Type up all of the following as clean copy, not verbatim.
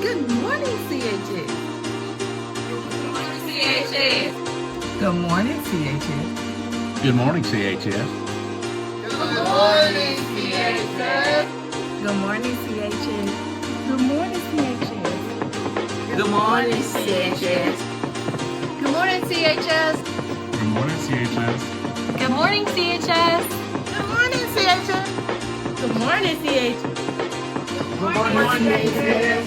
Good morning, CHS. CHS. Good morning, CHS. Good morning, CHS. Good morning, CHS. Good morning, CHS. Good morning, CHS. Good morning, CHS. Good morning, CHS. Good morning, CHS. Good morning, CHS. Good morning, CHS. Good morning, CHS. Good morning, CHS.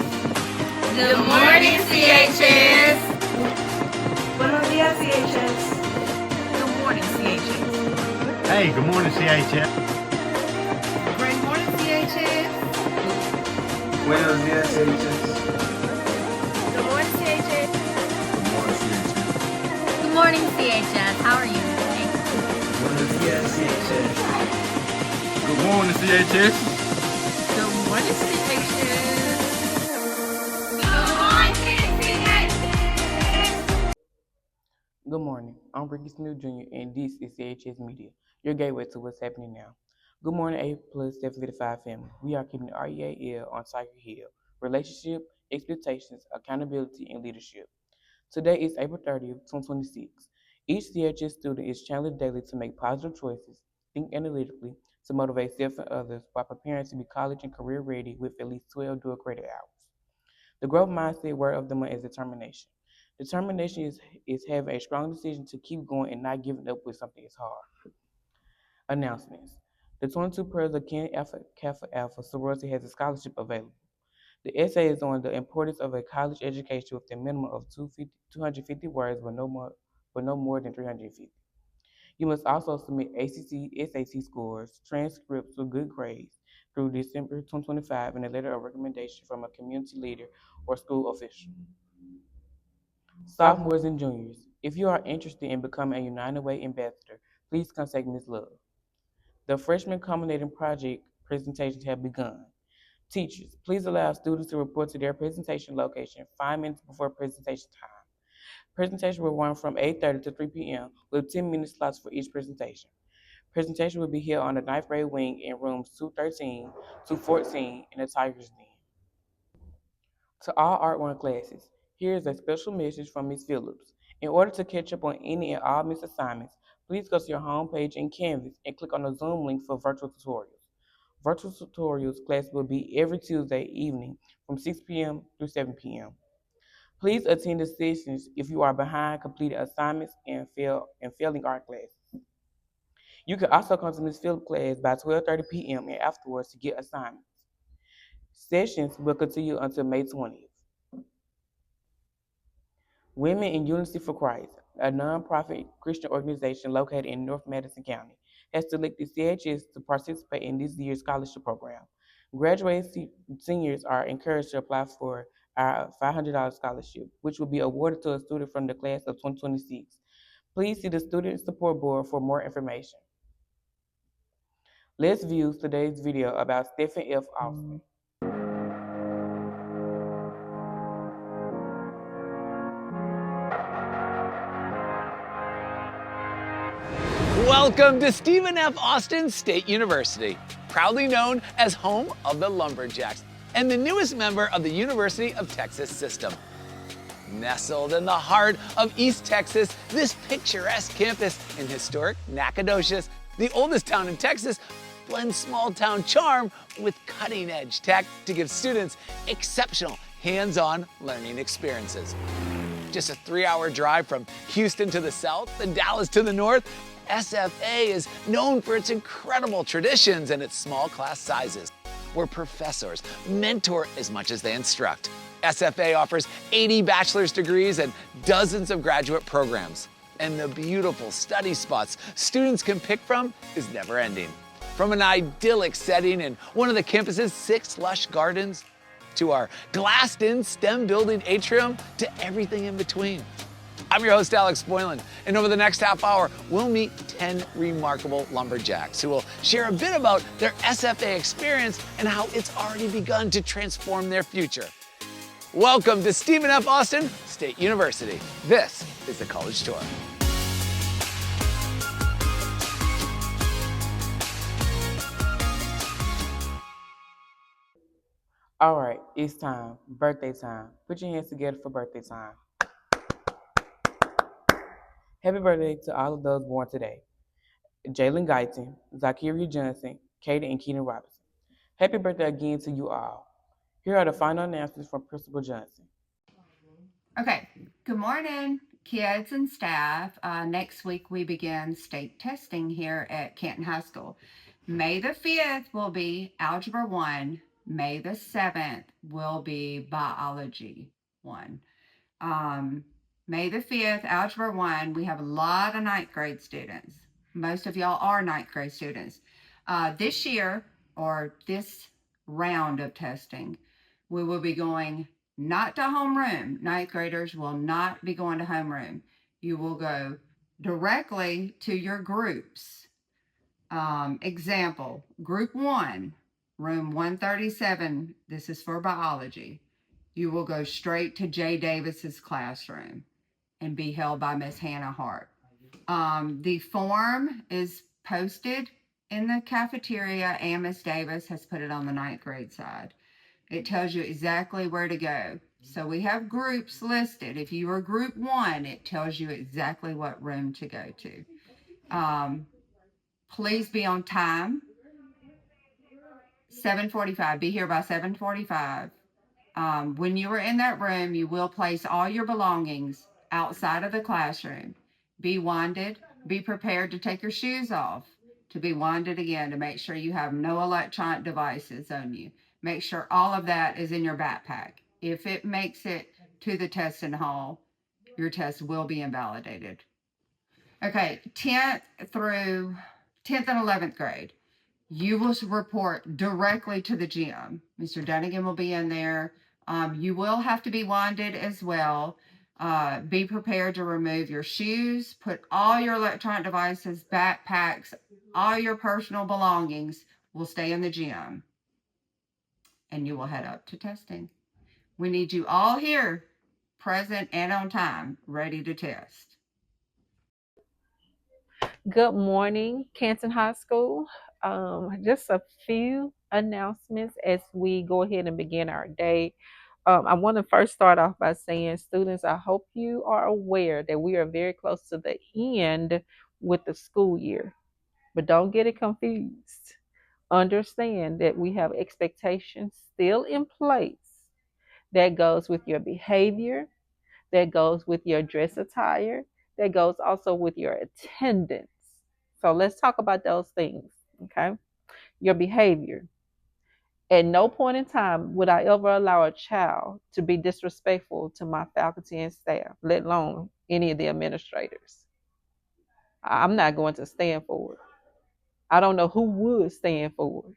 Good morning, CHS. Buenos días, CHS. Good morning, CHS. Hey, good morning, CHS. Great morning, CHS. Buenos días, CHS. Good morning, CHS. Good morning, CHS. Good morning, CHS. How are you today? Buenos días, CHS. Good morning, CHS. Good morning, CHS. Good morning. I'm Ricky Smith Jr., and this is CHS Media, your gateway to what's happening now. Good morning, A plus 755 family. We are keeping the REAL on Tiger Hill. Relationship, expectations, accountability, and leadership. Today is April 30th, 2026. Each CHS student is challenged daily to make positive choices, think analytically, to motivate self and others while preparing to be college and career ready with at least 12 dual credit hours. The growth mindset word of the month is determination. Determination is having a strong decision to keep going and not giving up when something is hard. Announcements. The 22 Pearls of Ken Kappa Alpha sorority has a scholarship available. The essay is on the importance of a college education with a minimum of 250 words but no more than 350. You must also submit ACT, SAT scores, transcripts with good grades through December 2025 and a letter of recommendation from a community leader or school official. Sophomores and juniors, if you are interested in becoming a United Way ambassador, please contact Ms. Love. The freshman culminating project presentations have begun. Teachers, please allow students to report to their presentation location 5 minutes before presentation time. Presentation will run from 8:30 to 3 p.m. with 10-minute slots for each presentation. Presentation will be held on the 9th grade wing in rooms 213, 214 in the Tigers Den. To all Art 1 classes, here is a special message from Ms. Phillips. In order to catch up on any and all missed assignments, please go to your homepage in Canvas and click on the Zoom link for virtual tutorials. Virtual tutorials class will be every Tuesday evening from 6 p.m. through 7 p.m. Please attend the sessions if you are behind completed assignments and failing art classes. You can also come to Ms. Phillips' class by 12:30 p.m. and afterwards to get assignments. Sessions will continue until May 20th. Women in Unity for Christ, a nonprofit Christian organization located in North Madison County, has selected CHS to participate in this year's scholarship program. Graduating seniors are encouraged to apply for our $500 scholarship, which will be awarded to a student from the class of 2026. Please see the Student Support Board for more information. Let's view today's video about Stephen F. Austin. Welcome to Stephen F. Austin State University, proudly known as home of the Lumberjacks and the newest member of the University of Texas system. Nestled in the heart of East Texas, this picturesque campus in historic Nacogdoches, the oldest town in Texas, blends small-town charm with cutting-edge tech to give students exceptional hands-on learning experiences. Just a 3-hour drive from Houston to the south and Dallas to the north, SFA is known for its incredible traditions and its small class sizes, where professors mentor as much as they instruct. SFA offers 80 bachelor's degrees and dozens of graduate programs. And the beautiful study spots students can pick from is never ending. From an idyllic setting in one of the campus's 6 lush gardens, to our glassed-in STEM building atrium, to everything in between. I'm your host, Alex Boylan, and over the next half hour, we'll meet 10 remarkable lumberjacks who will share a bit about their SFA experience and how it's already begun to transform their future. Welcome to Stephen F. Austin State University. This is the College Tour. All right, it's time. Birthday time. Put your hands together for birthday time. Happy birthday to all of those born today. Jalen Guyton, Zakiria Johnson, Katie and Keenan Robinson. Happy birthday again to you all. Here are the final announcements from Principal Johnson. Okay. Good morning, kids and staff. Next week we begin state testing here at Canton High School. May the 5th will be Algebra 1. May the 7th will be Biology 1. May the 5th, Algebra 1, we have a lot of ninth grade students. Most of y'all are ninth grade students. This year, or this round of testing, we will be going not to homeroom. Ninth graders will not be going to homeroom. You will go directly to your groups. Example, Group 1, room 137. This is for biology. You will go straight to Jay Davis's classroom and be held by Miss Hannah Hart. The form is posted in the cafeteria, and Miss Davis has put it on the ninth grade side. It tells you exactly where to go. So we have groups listed. If you are group 1, it tells you exactly what room to go to. Please be on time. 7:45. Be here by 7:45. When you are in that room, you will place all your belongings outside of the classroom. Be wanded. Be prepared to take your shoes off, to be wanded again, to make sure you have no electronic devices on you. Make sure all of that is in your backpack. If it makes it to the testing hall, your test will be invalidated. Okay, 10th and 11th grade. You will report directly to the gym. Mr. Dunnigan will be in there. You will have to be wanded as well. Be prepared to remove your shoes, put all your electronic devices, backpacks, all your personal belongings will stay in the gym. And you will head up to testing. We need you all here, present and on time, ready to test. Good morning, Canton High School. Just a few announcements as we go ahead and begin our day. I want to first start off by saying, students, I hope you are aware that we are very close to the end with the school year, but don't get it confused. Understand that we have expectations still in place that goes with your behavior, that goes with your dress attire, that goes also with your attendance. So let's talk about those things, okay? Your behavior. At no point in time would I ever allow a child to be disrespectful to my faculty and staff, let alone any of the administrators. I'm not going to stand for it. I don't know who would stand for it.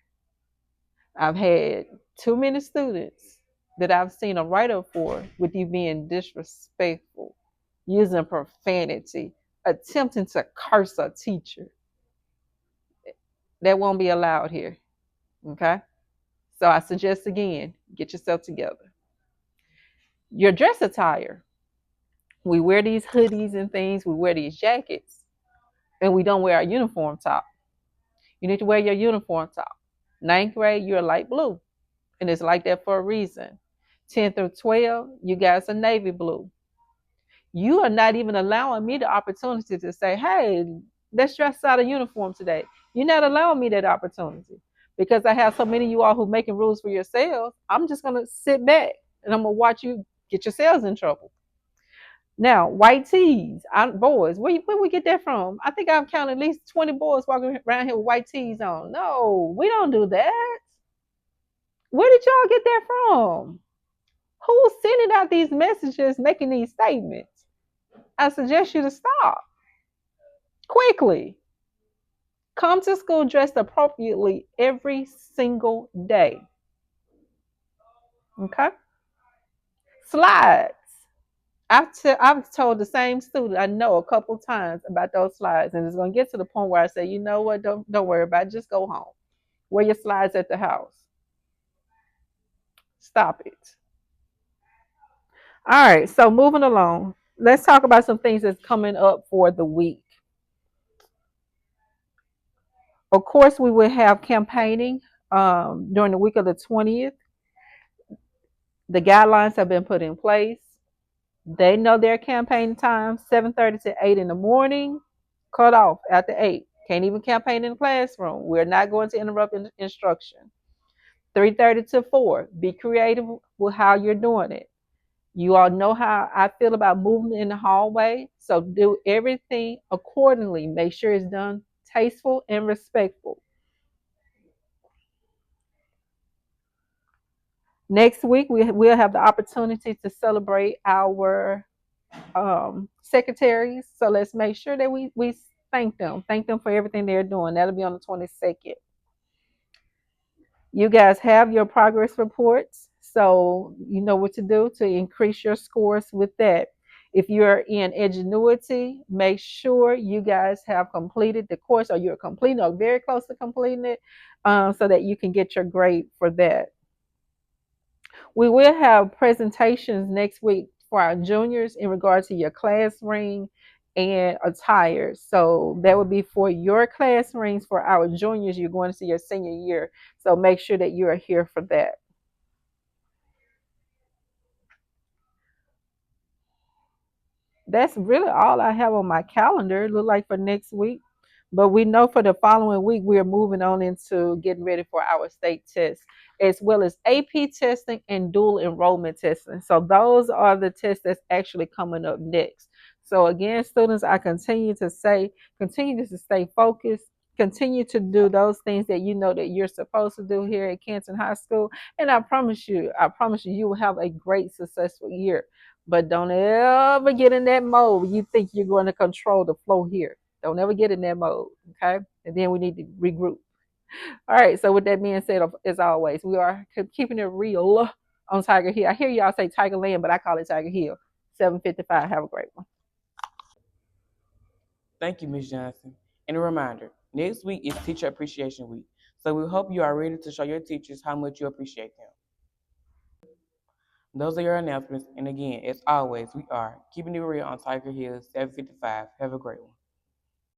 I've had too many students that I've seen a write up for with you being disrespectful, using profanity, attempting to curse a teacher. That won't be allowed here. Okay? So I suggest again, get yourself together. Your dress attire. We wear these hoodies and things, we wear these jackets, and we don't wear our uniform top. You need to wear your uniform top. Ninth grade, you're light blue, and it's like that for a reason. 10 through 12, you guys are navy blue. You are not even allowing me the opportunity to say, hey, let's dress out a uniform today. You're not allowing me that opportunity because I have so many of you all who are making rules for yourselves. I'm just going to sit back and I'm going to watch you get yourselves in trouble. Now, white tees, boys, where we get that from? I think I've counted at least 20 boys walking around here with white tees on. No, we don't do that. Where did y'all get that from? Who's sending out these messages making these statements? I suggest you to stop quickly. Come to school dressed appropriately every single day. Okay? Slides. I've told the same student I know a couple times about those slides, and it's going to get to the point where I say, you know what, don't worry about it, just go home. Wear your slides at the house. Stop it. All right, so moving along, let's talk about some things that's coming up for the week. Of course, we will have campaigning during the week of the 20th. The guidelines have been put in place. They know their campaign time, 7:30 to 8 in the morning, cut off after 8. Can't even campaign in the classroom. We're not going to interrupt instruction. 3:30 to 4. Be creative with how you're doing it. You all know how I feel about movement in the hallway, so do everything accordingly. Make sure it's done tasteful and respectful. Next week, we'll have the opportunity to celebrate our secretaries. So let's make sure that we thank them for everything they're doing. That'll be on the 22nd. You guys have your progress reports, so you know what to do to increase your scores with that. If you're in Ingenuity, make sure you guys have completed the course, or you're completing or very close to completing it, so that you can get your grade for that. We will have presentations next week for our juniors in regards to your class ring and attire. So that would be for your class rings. For our juniors, you're going to see your senior year. So make sure that you are here for that. That's really all I have on my calendar. It look like for next week. But we know for the following week, we are moving on into getting ready for our state test, as well as AP testing and dual enrollment testing. So those are the tests that's actually coming up next. So again, students, I continue to stay focused, continue to do those things that you know that you're supposed to do here at Canton High School. And I promise you, you will have a great, successful year. But don't ever get in that mode. You think you're going to control the flow here. Don't ever get in that mode. Okay. And then we need to regroup. All right. So with that being said, as always, we are keeping it real on Tiger Hill. I hear y'all say Tiger Land, but I call it Tiger Hill. 7:55. Have a great one. Thank you, Ms. Johnson. And a reminder, next week is Teacher Appreciation Week, so we hope you are ready to show your teachers how much you appreciate them. Those are your announcements, and again, as always, we are keeping it real on Tiger Hill 755. Have a great one.